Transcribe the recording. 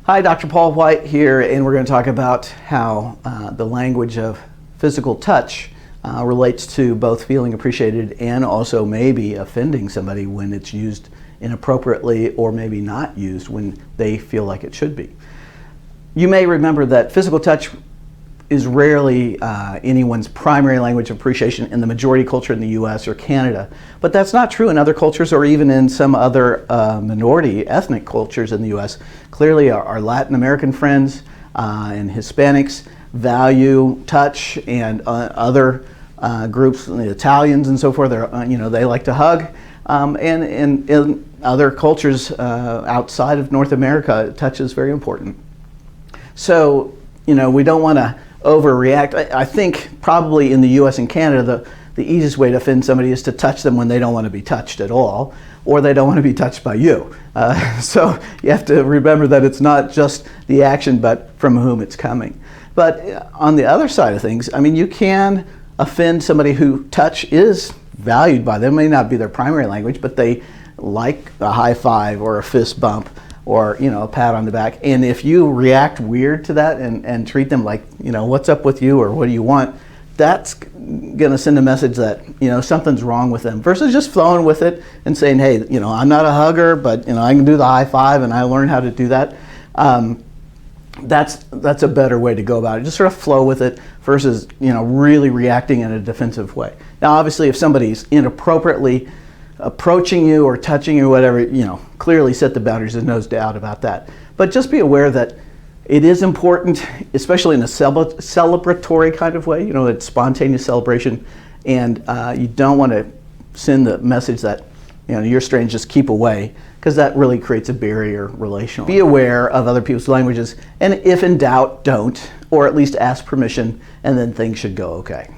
Hi, Dr. Paul White here, and we're going to talk about how the language of physical touch relates to both feeling appreciated and also maybe offending somebody when it's used inappropriately or maybe not used when they feel like it should be. You may remember that physical touch is rarely anyone's primary language of appreciation in the majority culture in the US or Canada, but that's not true in other cultures or even in some other minority ethnic cultures in the US. Clearly our Latin American friends and Hispanics value touch, and other groups, the Italians and so forth, they like to hug, and in other cultures outside of North America, touch is very important. So, we don't want to overreact. I think probably in the US and Canada, the easiest way to offend somebody is to touch them when they don't want to be touched at all, or they don't want to be touched by you. So you have to remember that it's not just the action, but from whom it's coming. But on the other side of things, you can offend somebody who touch is valued by them. It may not be their primary language, but they like a high five or a fist bump or a pat on the back. And if you react weird to that and treat them like, what's up with you or what do you want, that's going to send a message that, something's wrong with them, versus just flowing with it and saying, hey, I'm not a hugger, but, I can do the high five and I learned how to do that. That's a better way to go about it. Just sort of flow with it versus, really reacting in a defensive way. Now, obviously, if somebody's inappropriately approaching you or touching you, whatever, clearly set the boundaries. There's no doubt about that. But just be aware that it is important, especially in a celebratory kind of way, it's spontaneous celebration, and you don't want to send the message that, you're strange, just keep away, because that really creates a barrier relationally. Be aware of other people's languages, and if in doubt, don't, or at least ask permission, and then things should go okay.